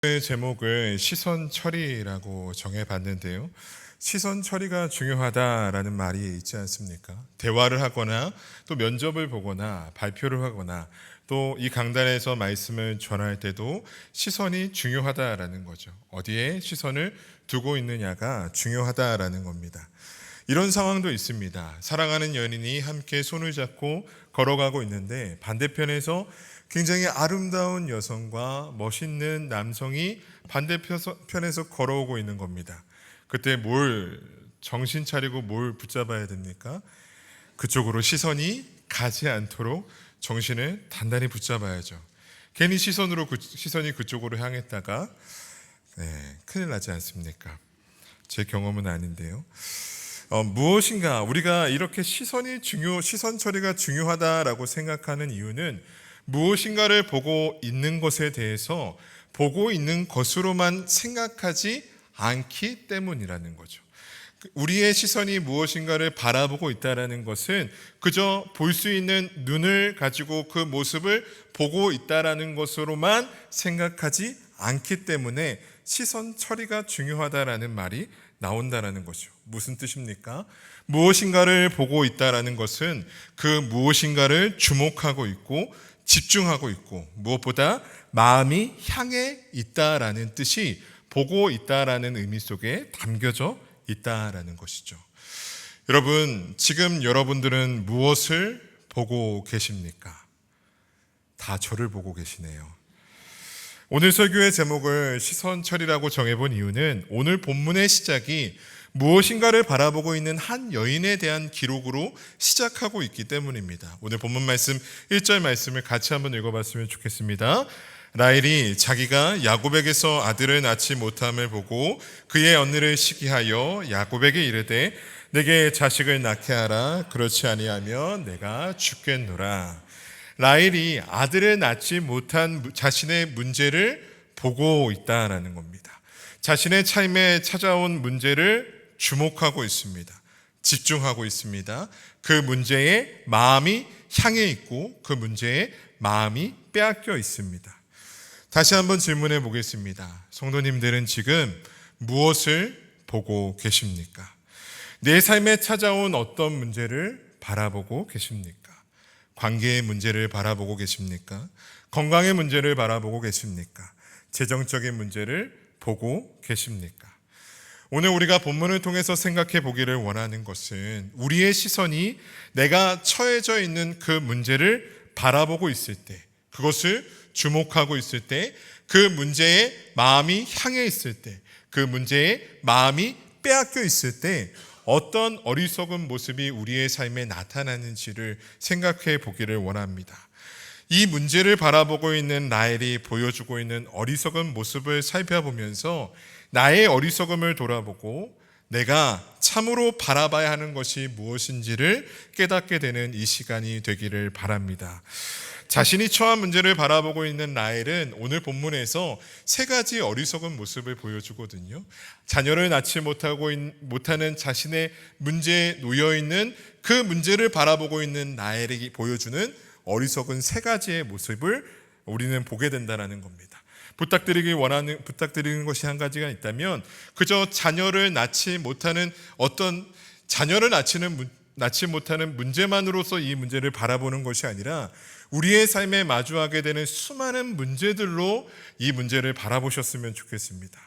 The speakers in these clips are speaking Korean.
오늘 제목을 시선 처리라고 정해봤는데요. 시선 처리가 중요하다라는 말이 있지 않습니까? 대화를 하거나 또 면접을 보거나 발표를 하거나 또 이 강단에서 말씀을 전할 때도 시선이 중요하다라는 거죠. 어디에 시선을 두고 있느냐가 중요하다라는 겁니다. 이런 상황도 있습니다. 사랑하는 연인이 함께 손을 잡고 걸어가고 있는데 반대편에서 굉장히 아름다운 여성과 멋있는 남성이 반대편에서 걸어오고 있는 겁니다. 그때 뭘 정신 차리고 뭘 붙잡아야 됩니까? 그쪽으로 시선이 가지 않도록 정신을 단단히 붙잡아야죠. 괜히 시선이 그쪽으로 향했다가 큰일 나지 않습니까? 제 경험은 아닌데요. 무엇인가 우리가 이렇게 시선 처리가 중요하다라고 생각하는 이유는 무엇인가를 보고 있는 것에 대해서 보고 있는 것으로만 생각하지 않기 때문이라는 거죠. 우리의 시선이 무엇인가를 바라보고 있다라는 것은 그저 볼 수 있는 눈을 가지고 그 모습을 보고 있다라는 것으로만 생각하지 않기 때문에 시선 처리가 중요하다라는 말이 나온다라는 거죠. 무슨 뜻입니까? 무엇인가를 보고 있다라는 것은 그 무엇인가를 주목하고 있고 집중하고 있고 무엇보다 마음이 향해 있다라는 뜻이 보고 있다라는 의미 속에 담겨져 있다라는 것이죠. 여러분, 지금 여러분들은 무엇을 보고 계십니까? 다 저를 보고 계시네요. 오늘 설교의 제목을 시선 처리라고 정해본 이유는 오늘 본문의 시작이 무엇인가를 바라보고 있는 한 여인에 대한 기록으로 시작하고 있기 때문입니다. 오늘 본문 말씀 1절 말씀을 같이 한번 읽어봤으면 좋겠습니다. 라헬이 자기가 야곱에게서 아들을 낳지 못함을 보고 그의 언니를 시기하여 야곱에게 이르되 내게 자식을 낳게 하라. 그렇지 아니하면 내가 죽겠노라. 라헬이 아들을 낳지 못한 자신의 문제를 보고 있다라는 겁니다. 자신의 삶에 찾아온 문제를 주목하고 있습니다. 집중하고 있습니다. 그 문제에 마음이 향해 있고 그 문제에 마음이 빼앗겨 있습니다. 다시 한번 질문해 보겠습니다. 성도님들은 지금 무엇을 보고 계십니까? 내 삶에 찾아온 어떤 문제를 바라보고 계십니까? 관계의 문제를 바라보고 계십니까? 건강의 문제를 바라보고 계십니까? 재정적인 문제를 보고 계십니까? 오늘 우리가 본문을 통해서 생각해 보기를 원하는 것은 우리의 시선이 내가 처해져 있는 그 문제를 바라보고 있을 때, 그것을 주목하고 있을 때, 그 문제에 마음이 향해 있을 때, 그 문제에 마음이 빼앗겨 있을 때 어떤 어리석은 모습이 우리의 삶에 나타나는지를 생각해 보기를 원합니다. 이 문제를 바라보고 있는 라헬이 보여주고 있는 어리석은 모습을 살펴보면서 나의 어리석음을 돌아보고 내가 참으로 바라봐야 하는 것이 무엇인지를 깨닫게 되는 이 시간이 되기를 바랍니다. 자신이 처한 문제를 바라보고 있는 라헬은 오늘 본문에서 세 가지 어리석은 모습을 보여주거든요. 자녀를 낳지 못하는 자신의 문제에 놓여있는 그 문제를 바라보고 있는 라헬이 보여주는 어리석은 세 가지의 모습을 우리는 보게 된다는 겁니다. 부탁드리는 것이 한 가지가 있다면 그저 자녀를 낳지 못하는 문제만으로서 이 문제를 바라보는 것이 아니라 우리의 삶에 마주하게 되는 수많은 문제들로 이 문제를 바라보셨으면 좋겠습니다.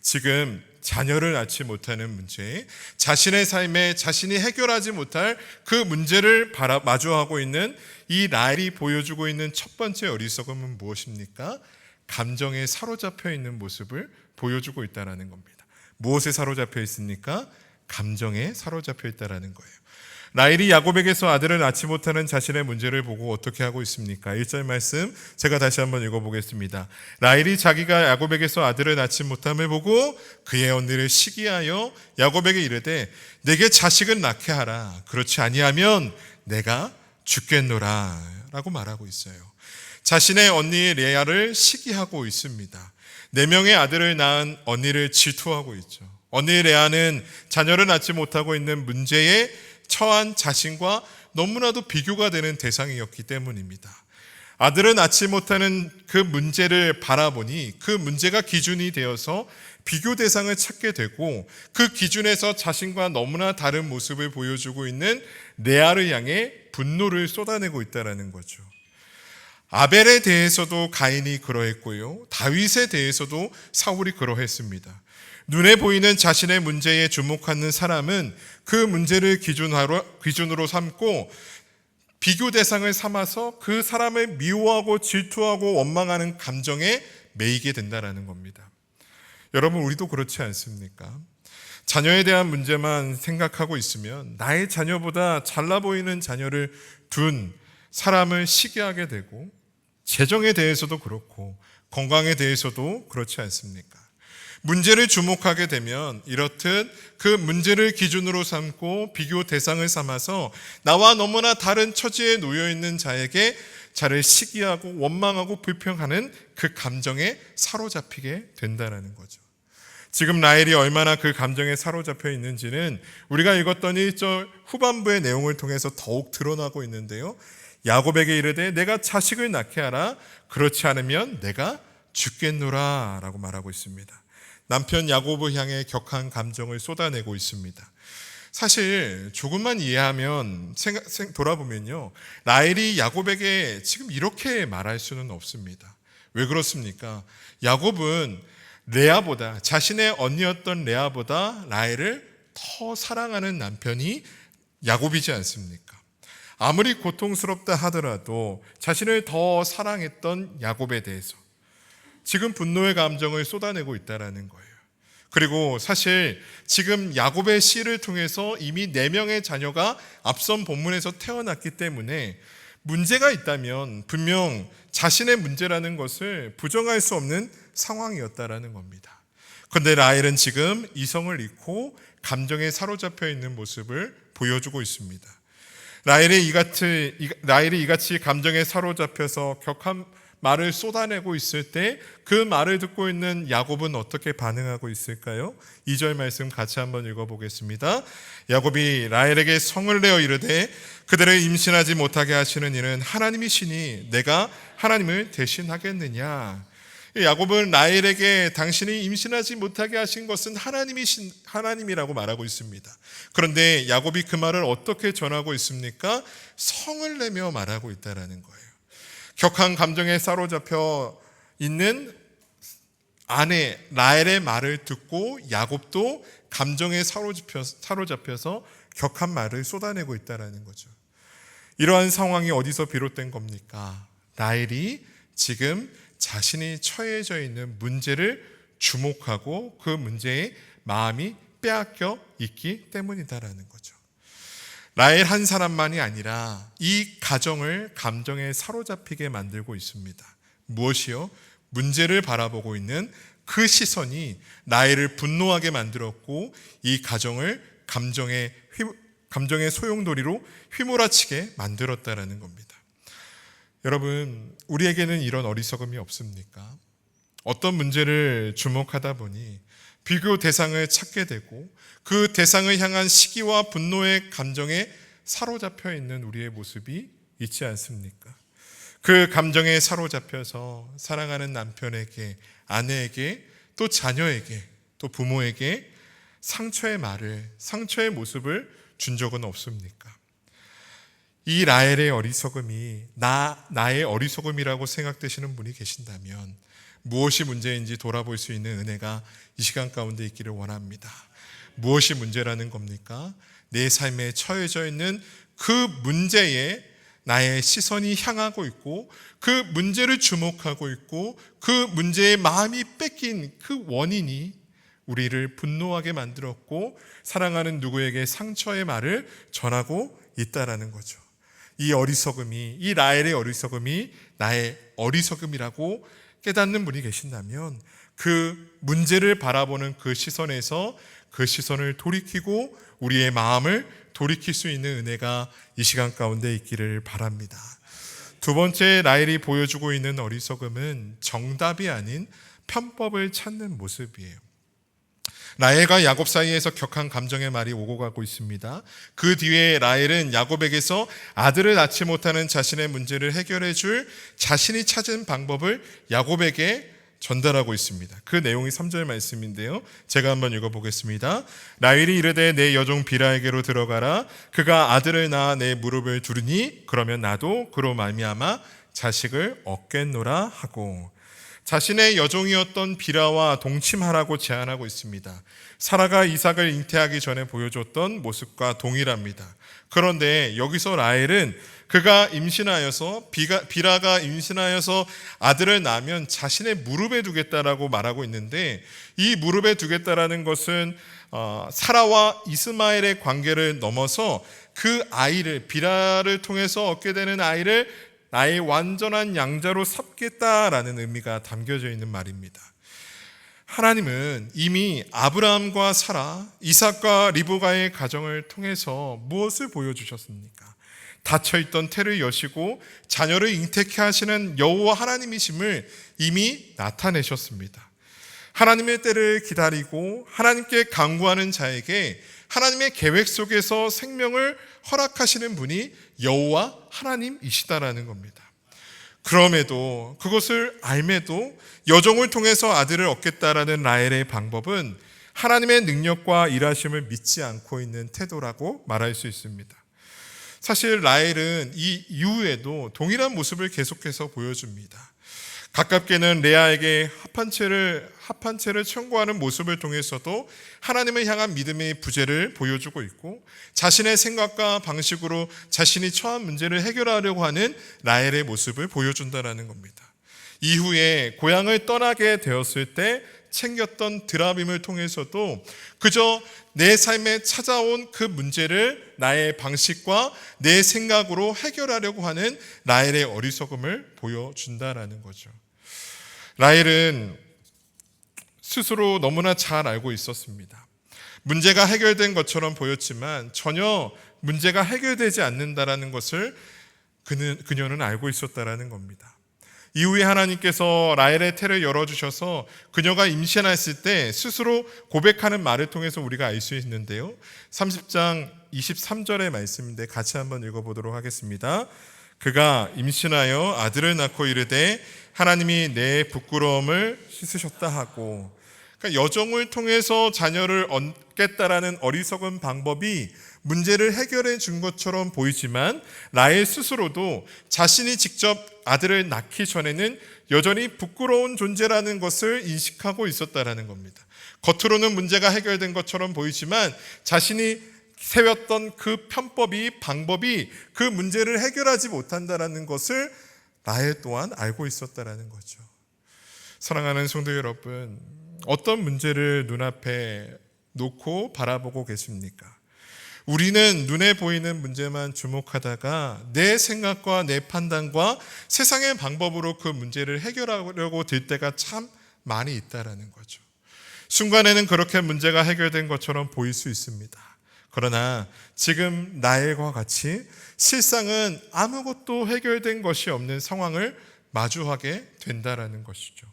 지금 자녀를 낳지 못하는 문제, 자신의 삶에 자신이 해결하지 못할 그 문제를 마주하고 있는 이 라헬이 보여주고 있는 첫 번째 어리석음은 무엇입니까? 감정에 사로잡혀 있는 모습을 보여주고 있다는 겁니다. 무엇에 사로잡혀 있습니까? 감정에 사로잡혀 있다는 거예요. 라헬이 야곱에게서 아들을 낳지 못하는 자신의 문제를 보고 어떻게 하고 있습니까? 1절 말씀 제가 다시 한번 읽어보겠습니다. 라헬이 자기가 야곱에게서 아들을 낳지 못함을 보고 그의 언니를 시기하여 야곱에게 이르되 내게 자식을 낳게 하라. 그렇지 아니하면 내가 죽겠노라 라고 말하고 있어요. 자신의 언니 레아를 시기하고 있습니다. 4명의 아들을 낳은 언니를 질투하고 있죠. 언니 레아는 자녀를 낳지 못하고 있는 문제에 처한 자신과 너무나도 비교가 되는 대상이었기 때문입니다. 아들은 낳지 못하는 그 문제를 바라보니 그 문제가 기준이 되어서 비교 대상을 찾게 되고 그 기준에서 자신과 너무나 다른 모습을 보여주고 있는 레아를 향해 분노를 쏟아내고 있다는 거죠. 아벨에 대해서도 가인이 그러했고요. 다윗에 대해서도 사울이 그러했습니다. 눈에 보이는 자신의 문제에 주목하는 사람은 그 문제를 기준으로 삼고 비교 대상을 삼아서 그 사람을 미워하고 질투하고 원망하는 감정에 매이게 된다는 겁니다. 여러분, 우리도 그렇지 않습니까? 자녀에 대한 문제만 생각하고 있으면 나의 자녀보다 잘나 보이는 자녀를 둔 사람을 시기하게 되고, 재정에 대해서도 그렇고 건강에 대해서도 그렇지 않습니까? 문제를 주목하게 되면 이렇듯 그 문제를 기준으로 삼고 비교 대상을 삼아서 나와 너무나 다른 처지에 놓여 있는 자에게 자를 시기하고 원망하고 불평하는 그 감정에 사로잡히게 된다는 거죠. 지금 라헬이 얼마나 그 감정에 사로잡혀 있는지는 우리가 읽었던 1절 후반부의 내용을 통해서 더욱 드러나고 있는데요. 야곱에게 이르되 내가 자식을 낳게 하라, 그렇지 않으면 내가 죽겠노라 라고 말하고 있습니다. 남편 야곱을 향해 격한 감정을 쏟아내고 있습니다. 사실 조금만 이해하면 돌아보면요, 라헬이 야곱에게 지금 이렇게 말할 수는 없습니다. 왜 그렇습니까? 야곱은 레아보다, 자신의 언니였던 레아보다 라헬을 더 사랑하는 남편이 야곱이지 않습니까? 아무리 고통스럽다 하더라도 자신을 더 사랑했던 야곱에 대해서 지금 분노의 감정을 쏟아내고 있다는 거예요. 그리고 사실 지금 야곱의 씨를 통해서 이미 4명의 자녀가 앞선 본문에서 태어났기 때문에 문제가 있다면 분명 자신의 문제라는 것을 부정할 수 없는 상황이었다라는 겁니다. 그런데 라헬은 지금 이성을 잃고 감정에 사로잡혀 있는 모습을 보여주고 있습니다. 라헬이 이같이 감정에 사로잡혀서 격한 말을 쏟아내고 있을 때 그 말을 듣고 있는 야곱은 어떻게 반응하고 있을까요? 2절 말씀 같이 한번 읽어보겠습니다. 야곱이 라헬에게 성을 내어 이르되 그들을 임신하지 못하게 하시는 이는 하나님이시니 내가 하나님을 대신하겠느냐. 야곱은 라헬에게 당신이 임신하지 못하게 하신 것은 하나님이라고 말하고 있습니다. 그런데 야곱이 그 말을 어떻게 전하고 있습니까? 성을 내며 말하고 있다는 거예요. 격한 감정에 사로잡혀 있는 아내 라헬의 말을 듣고 야곱도 감정에 사로잡혀서 격한 말을 쏟아내고 있다는 거죠. 이러한 상황이 어디서 비롯된 겁니까? 라헬이 지금 자신이 처해져 있는 문제를 주목하고 그 문제에 마음이 빼앗겨 있기 때문이다라는 거죠. 라헬 한 사람만이 아니라 이 가정을 감정에 사로잡히게 만들고 있습니다. 무엇이요? 문제를 바라보고 있는 그 시선이 라헬을 분노하게 만들었고 이 가정을 감정의 소용돌이로 휘몰아치게 만들었다라는 겁니다. 여러분, 우리에게는 이런 어리석음이 없습니까? 어떤 문제를 주목하다 보니 비교 대상을 찾게 되고 그 대상을 향한 시기와 분노의 감정에 사로잡혀 있는 우리의 모습이 있지 않습니까? 그 감정에 사로잡혀서 사랑하는 남편에게, 아내에게, 또 자녀에게, 또 부모에게 상처의 모습을 준 적은 없습니까? 이 라헬의 어리석음이 나의 어리석음이라고 생각되시는 분이 계신다면 무엇이 문제인지 돌아볼 수 있는 은혜가 이 시간 가운데 있기를 원합니다. 무엇이 문제라는 겁니까? 내 삶에 처해져 있는 그 문제에 나의 시선이 향하고 있고 그 문제를 주목하고 있고 그 문제에 마음이 뺏긴 그 원인이 우리를 분노하게 만들었고 사랑하는 누구에게 상처의 말을 전하고 있다라는 거죠. 이 라헬의 어리석음이 나의 어리석음이라고 깨닫는 분이 계신다면 그 문제를 바라보는 그 시선에서 그 시선을 돌이키고 우리의 마음을 돌이킬 수 있는 은혜가 이 시간 가운데 있기를 바랍니다. 두 번째, 라헬이 보여주고 있는 어리석음은 정답이 아닌 편법을 찾는 모습이에요. 라헬과 야곱 사이에서 격한 감정의 말이 오고 가고 있습니다. 그 뒤에 라헬은 야곱에게서 아들을 낳지 못하는 자신의 문제를 해결해 줄 자신이 찾은 방법을 야곱에게 전달하고 있습니다. 그 내용이 3절 말씀인데요, 제가 한번 읽어보겠습니다. 라헬이 이르되 내 여종 비라에게로 들어가라. 그가 아들을 낳아 내 무릎을 두르니 그러면 나도 그로 말미암아 자식을 얻겠노라 하고, 자신의 여종이었던 비라와 동침하라고 제안하고 있습니다. 사라가 이삭을 잉태하기 전에 보여줬던 모습과 동일합니다. 그런데 여기서 라헬은 그가 임신하여서 비라가 임신하여서 아들을 낳으면 자신의 무릎에 두겠다라고 말하고 있는데, 이 무릎에 두겠다라는 것은 사라와 이스마엘의 관계를 넘어서 그 아이를, 비라를 통해서 얻게 되는 아이를 나의 완전한 양자로 삼겠다라는 의미가 담겨져 있는 말입니다. 하나님은 이미 아브라함과 사라, 이삭과 리브가의 가정을 통해서 무엇을 보여주셨습니까? 닫혀있던 태를 여시고 자녀를 잉태케 하시는 여호와 하나님이심을 이미 나타내셨습니다. 하나님의 때를 기다리고 하나님께 간구하는 자에게 하나님의 계획 속에서 생명을 허락하시는 분이 여호와 하나님이시다라는 겁니다. 그럼에도, 그것을 알매도 여종을 통해서 아들을 얻겠다라는 라헬의 방법은 하나님의 능력과 일하심을 믿지 않고 있는 태도라고 말할 수 있습니다. 사실 라헬은 이 이후에도 동일한 모습을 계속해서 보여줍니다. 가깝게는 레아에게 합한 채를 청구하는 모습을 통해서도 하나님을 향한 믿음의 부재를 보여주고 있고, 자신의 생각과 방식으로 자신이 처한 문제를 해결하려고 하는 라헬의 모습을 보여준다는 겁니다. 이후에 고향을 떠나게 되었을 때 챙겼던 드라빔을 통해서도 그저 내 삶에 찾아온 그 문제를 나의 방식과 내 생각으로 해결하려고 하는 라헬의 어리석음을 보여준다라는 거죠. 라헬은 스스로 너무나 잘 알고 있었습니다. 문제가 해결된 것처럼 보였지만 전혀 문제가 해결되지 않는다라는 것을 그녀는 알고 있었다라는 겁니다. 이후에 하나님께서 라헬의 태를 열어주셔서 그녀가 임신했을 때 스스로 고백하는 말을 통해서 우리가 알 수 있는데요, 30장 23절의 말씀인데 같이 한번 읽어보도록 하겠습니다. 그가 임신하여 아들을 낳고 이르되 하나님이 내 부끄러움을 씻으셨다 하고, 그러니까 여종을 통해서 자녀를 얻겠다라는 어리석은 방법이 문제를 해결해 준 것처럼 보이지만 라헬 스스로도 자신이 직접 아들을 낳기 전에는 여전히 부끄러운 존재라는 것을 인식하고 있었다라는 겁니다. 겉으로는 문제가 해결된 것처럼 보이지만 자신이 세웠던 그 방법이 그 문제를 해결하지 못한다라는 것을 라헬 또한 알고 있었다라는 거죠. 사랑하는 성도 여러분, 어떤 문제를 눈앞에 놓고 바라보고 계십니까? 우리는 눈에 보이는 문제만 주목하다가 내 생각과 내 판단과 세상의 방법으로 그 문제를 해결하려고 들 때가 참 많이 있다라는 거죠. 순간에는 그렇게 문제가 해결된 것처럼 보일 수 있습니다. 그러나 지금 라헬과 같이 실상은 아무것도 해결된 것이 없는 상황을 마주하게 된다라는 것이죠.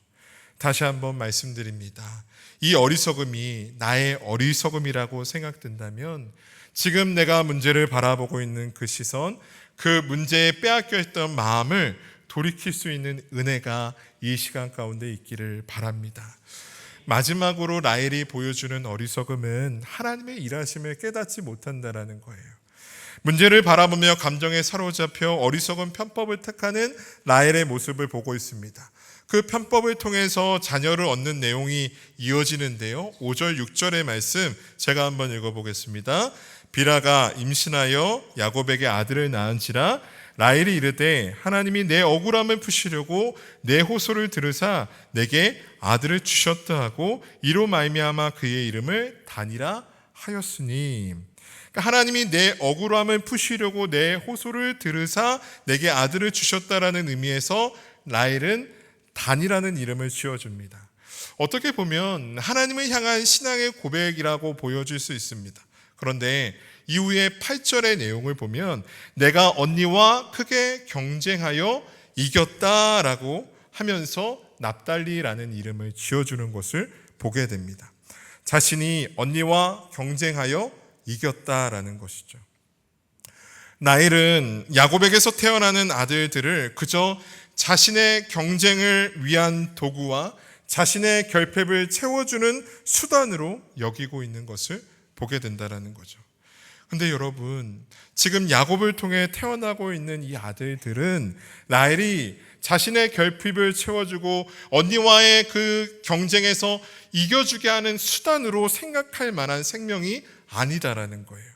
다시 한번 말씀드립니다. 이 어리석음이 나의 어리석음이라고 생각된다면 지금 내가 문제를 바라보고 있는 그 시선, 그 문제에 빼앗겨 있던 마음을 돌이킬 수 있는 은혜가 이 시간 가운데 있기를 바랍니다. 마지막으로 라헬이 보여주는 어리석음은 하나님의 일하심을 깨닫지 못한다라는 거예요. 문제를 바라보며 감정에 사로잡혀 어리석은 편법을 택하는 라헬의 모습을 보고 있습니다. 그 편법을 통해서 자녀를 얻는 내용이 이어지는데요, 5절 6절의 말씀 제가 한번 읽어보겠습니다. 비라가 임신하여 야곱에게 아들을 낳은지라 라헬이 이르되 하나님이 내 억울함을 푸시려고 내 호소를 들으사 내게 아들을 주셨다 하고 이로 말미암아 그의 이름을 단이라 하였으니, 그러니까 하나님이 내 억울함을 푸시려고 내 호소를 들으사 내게 아들을 주셨다라는 의미에서 라헬은 단이라는 이름을 지어줍니다. 어떻게 보면 하나님을 향한 신앙의 고백이라고 보여질 수 있습니다. 그런데 이후에 8절의 내용을 보면 내가 언니와 크게 경쟁하여 이겼다라고 하면서 납달리라는 이름을 지어주는 것을 보게 됩니다. 자신이 언니와 경쟁하여 이겼다라는 것이죠. 라헬은 야곱에게서 태어나는 아들들을 그저 자신의 경쟁을 위한 도구와 자신의 결핍을 채워주는 수단으로 여기고 있는 것을 보게 된다는 거죠. 근데 여러분, 지금 야곱을 통해 태어나고 있는 이 아들들은 라헬이 자신의 결핍을 채워주고 언니와의 그 경쟁에서 이겨주게 하는 수단으로 생각할 만한 생명이 아니다라는 거예요.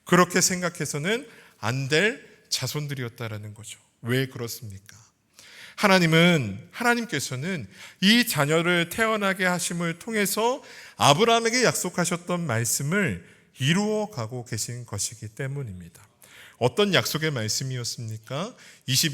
그렇게 생각해서는 안 될 자손들이었다라는 거죠. 왜 그렇습니까? 하나님께서는 이 자녀를 태어나게 하심을 통해서 아브라함에게 약속하셨던 말씀을 이루어 가고 계신 것이기 때문입니다. 어떤 약속의 말씀이었습니까?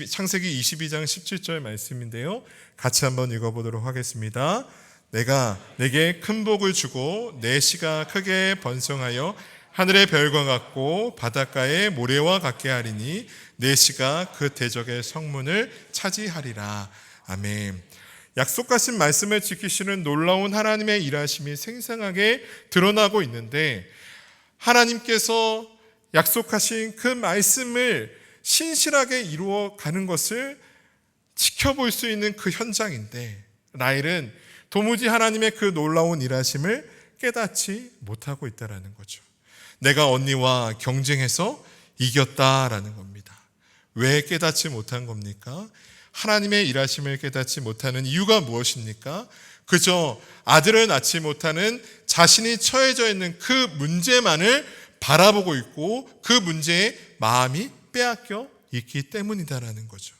창세기 22장 17절 말씀인데요. 같이 한번 읽어보도록 하겠습니다. 내가 내게 큰 복을 주고 내 씨가 크게 번성하여 하늘의 별과 같고 바닷가의 모래와 같게 하리니 내 씨가 그 대적의 성문을 차지하리라. 아멘. 약속하신 말씀을 지키시는 놀라운 하나님의 일하심이 생생하게 드러나고 있는데, 하나님께서 약속하신 그 말씀을 신실하게 이루어 가는 것을 지켜볼 수 있는 그 현장인데, 라헬은 도무지 하나님의 그 놀라운 일하심을 깨닫지 못하고 있다는 거죠. 내가 언니와 경쟁해서 이겼다라는 겁니다. 왜 깨닫지 못한 겁니까? 하나님의 일하심을 깨닫지 못하는 이유가 무엇입니까? 그저 아들을 낳지 못하는 자신이 처해져 있는 그 문제만을 바라보고 있고 그 문제에 마음이 빼앗겨 있기 때문이다라는 거죠.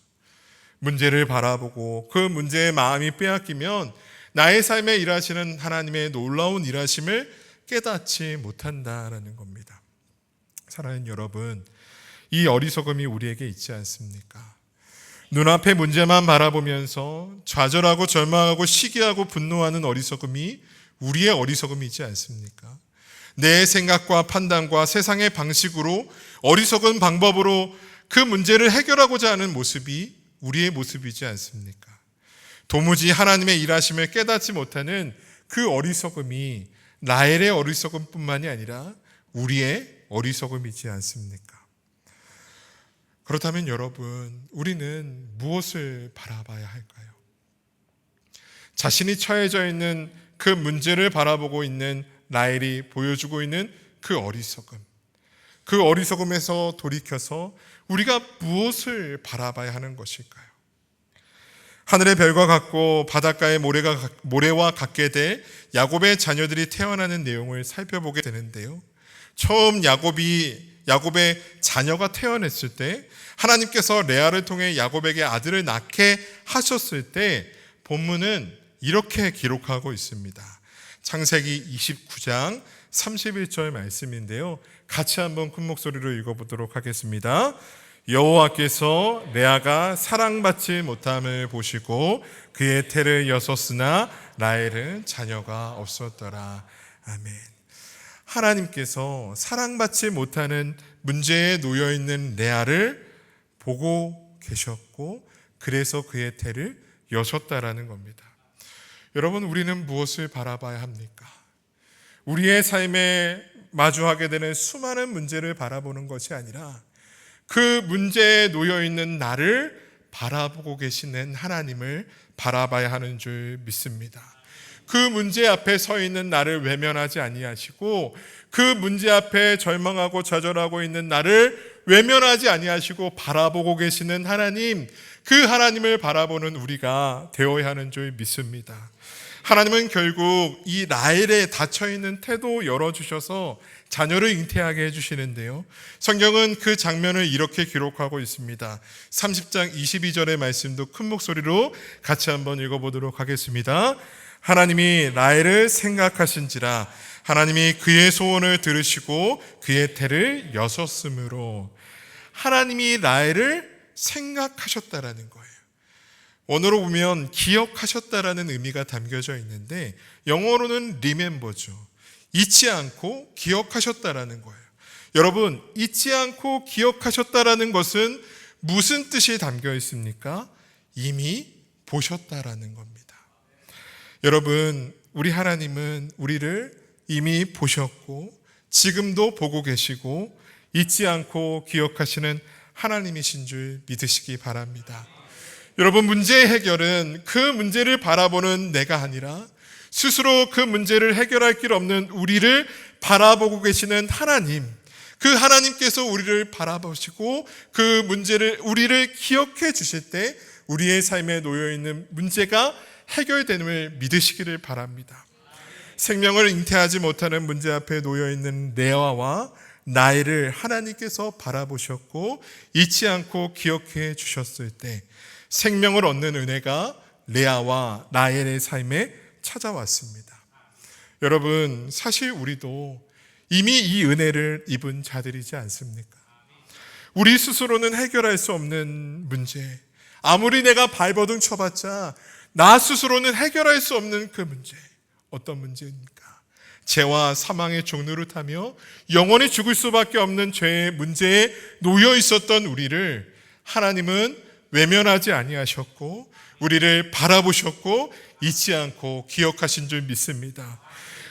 문제를 바라보고 그 문제에 마음이 빼앗기면 나의 삶에 일하시는 하나님의 놀라운 일하심을 깨닫지 못한다라는 겁니다. 사랑하는 여러분, 이 어리석음이 우리에게 있지 않습니까? 눈앞의 문제만 바라보면서 좌절하고 절망하고 시기하고 분노하는 어리석음이 우리의 어리석음이지 않습니까? 내 생각과 판단과 세상의 방식으로 어리석은 방법으로 그 문제를 해결하고자 하는 모습이 우리의 모습이지 않습니까? 도무지 하나님의 일하심을 깨닫지 못하는 그 어리석음이 라헬의 어리석음뿐만이 아니라 우리의 어리석음이지 않습니까? 그렇다면 여러분, 우리는 무엇을 바라봐야 할까요? 자신이 처해져 있는 그 문제를 바라보고 있는 라헬이 보여주고 있는 그 어리석음, 그 어리석음에서 돌이켜서 우리가 무엇을 바라봐야 하는 것일까요? 하늘의 별과 같고 바닷가의 모래와 같게 될 야곱의 자녀들이 태어나는 내용을 살펴보게 되는데요. 처음 야곱의 자녀가 태어났을 때 하나님께서 레아를 통해 야곱에게 아들을 낳게 하셨을 때 본문은 이렇게 기록하고 있습니다. 창세기 29장 31절 말씀인데요. 같이 한번 큰 목소리로 읽어보도록 하겠습니다. 여호와께서 레아가 사랑받지 못함을 보시고 그의 태를 여섰으나 라헬은 자녀가 없었더라. 아멘. 하나님께서 사랑받지 못하는 문제에 놓여있는 레아를 보고 계셨고 그래서 그의 태를 여셨다라는 겁니다. 여러분, 우리는 무엇을 바라봐야 합니까? 우리의 삶에 마주하게 되는 수많은 문제를 바라보는 것이 아니라 그 문제에 놓여있는 나를 바라보고 계시는 하나님을 바라봐야 하는 줄 믿습니다. 그 문제 앞에 서 있는 나를 외면하지 아니하시고 그 문제 앞에 절망하고 좌절하고 있는 나를 외면하지 아니하시고 바라보고 계시는 하나님, 그 하나님을 바라보는 우리가 되어야 하는 줄 믿습니다. 하나님은 결국 이 라헬에 닫혀있는 태도 열어주셔서 자녀를 잉태하게 해주시는데요. 성경은 그 장면을 이렇게 기록하고 있습니다. 30장 22절의 말씀도 큰 목소리로 같이 한번 읽어보도록 하겠습니다. 하나님이 라헬을 생각하신지라 하나님이 그의 소원을 들으시고 그의 태를 여셨으므로. 하나님이 라헬을 생각하셨다라는 거예요. 원어로 보면 기억하셨다라는 의미가 담겨져 있는데 영어로는 remember죠. 잊지 않고 기억하셨다라는 거예요. 여러분, 잊지 않고 기억하셨다라는 것은 무슨 뜻이 담겨 있습니까? 이미 보셨다라는 겁니다. 여러분, 우리 하나님은 우리를 이미 보셨고 지금도 보고 계시고 잊지 않고 기억하시는 하나님이신 줄 믿으시기 바랍니다. 여러분, 문제의 해결은 그 문제를 바라보는 내가 아니라 스스로 그 문제를 해결할 길 없는 우리를 바라보고 계시는 하나님, 그 하나님께서 우리를 바라보시고 그 문제를 우리를 기억해 주실 때 우리의 삶에 놓여 있는 문제가 해결됨을 믿으시기를 바랍니다. 생명을 잉태하지 못하는 문제 앞에 놓여 있는 레아와 라헬을 하나님께서 바라보셨고 잊지 않고 기억해 주셨을 때 생명을 얻는 은혜가 레아와 라헬의 삶에 찾아왔습니다. 여러분, 사실 우리도 이미 이 은혜를 입은 자들이지 않습니까? 우리 스스로는 해결할 수 없는 문제, 아무리 내가 발버둥 쳐봤자 나 스스로는 해결할 수 없는 그 문제, 어떤 문제입니까? 죄와 사망의 종로를 타며 영원히 죽을 수밖에 없는 죄의 문제에 놓여 있었던 우리를 하나님은 외면하지 아니하셨고 우리를 바라보셨고 잊지 않고 기억하신 줄 믿습니다.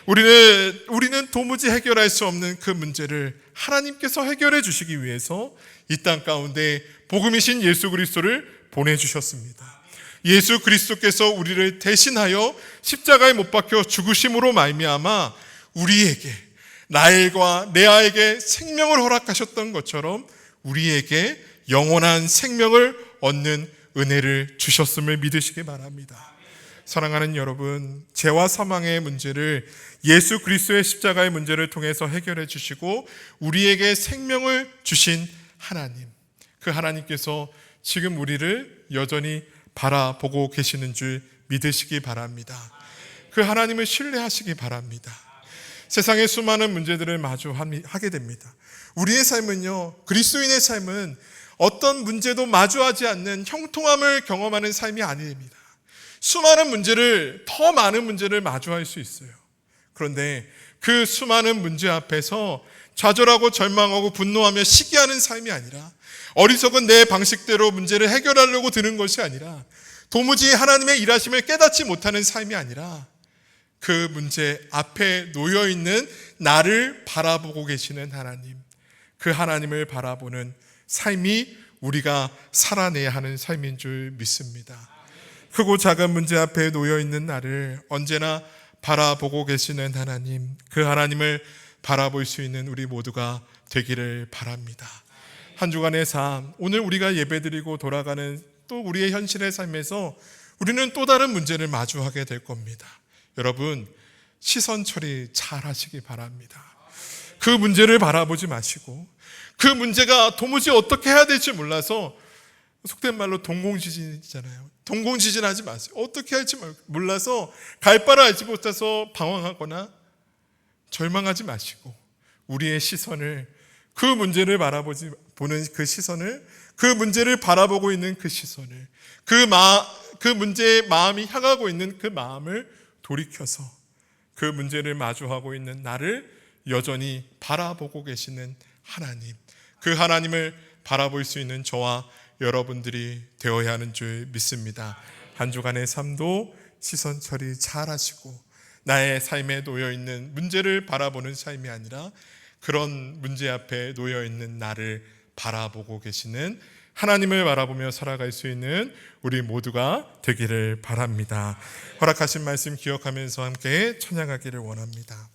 우리는 도무지 해결할 수 없는 그 문제를 하나님께서 해결해 주시기 위해서 이 땅 가운데 복음이신 예수 그리스도를 보내주셨습니다. 예수 그리스도께서 우리를 대신하여 십자가에 못 박혀 죽으심으로 말미암아 우리에게, 라헬과 레아에게 생명을 허락하셨던 것처럼 우리에게 영원한 생명을 얻는 은혜를 주셨음을 믿으시기 바랍니다. 사랑하는 여러분, 죄와 사망의 문제를 예수 그리스도의 십자가의 문제를 통해서 해결해 주시고 우리에게 생명을 주신 하나님, 그 하나님께서 지금 우리를 여전히 바라보고 계시는 줄 믿으시기 바랍니다. 그 하나님을 신뢰하시기 바랍니다. 세상의 수많은 문제들을 마주하게 됩니다. 우리의 삶은요, 그리스도인의 삶은 어떤 문제도 마주하지 않는 형통함을 경험하는 삶이 아닙니다. 수많은 문제를, 더 많은 문제를 마주할 수 있어요. 그런데 그 수많은 문제 앞에서 좌절하고 절망하고 분노하며 시기하는 삶이 아니라 어리석은 내 방식대로 문제를 해결하려고 드는 것이 아니라 도무지 하나님의 일하심을 깨닫지 못하는 삶이 아니라 그 문제 앞에 놓여있는 나를 바라보고 계시는 하나님, 그 하나님을 바라보는 삶이 우리가 살아내야 하는 삶인 줄 믿습니다. 크고 작은 문제 앞에 놓여있는 나를 언제나 바라보고 계시는 하나님, 그 하나님을 바라볼 수 있는 우리 모두가 되기를 바랍니다. 한 주간의 삶, 오늘 우리가 예배드리고 돌아가는 또 우리의 현실의 삶에서 우리는 또 다른 문제를 마주하게 될 겁니다. 여러분, 시선 처리 잘 하시기 바랍니다. 그 문제를 바라보지 마시고 그 문제가 도무지 어떻게 해야 될지 몰라서, 속된 말로 동공지진이잖아요. 동공지진 하지 마세요. 어떻게 할지 몰라서 갈 바를 알지 못해서 방황하거나 절망하지 마시고 우리의 시선을, 그 문제를 보는 그 시선을, 그 문제를 바라보고 있는 그 시선을, 그 문제에 마음이 향하고 있는 그 마음을 돌이켜서 그 문제를 마주하고 있는 나를 여전히 바라보고 계시는 하나님, 그 하나님을 바라볼 수 있는 저와 여러분들이 되어야 하는 줄 믿습니다. 한 주간의 삶도 시선 처리 잘 하시고 나의 삶에 놓여 있는 문제를 바라보는 삶이 아니라 그런 문제 앞에 놓여 있는 나를 바라보고 계시는 하나님을 바라보며 살아갈 수 있는 우리 모두가 되기를 바랍니다. 허락하신 말씀 기억하면서 함께 찬양하기를 원합니다.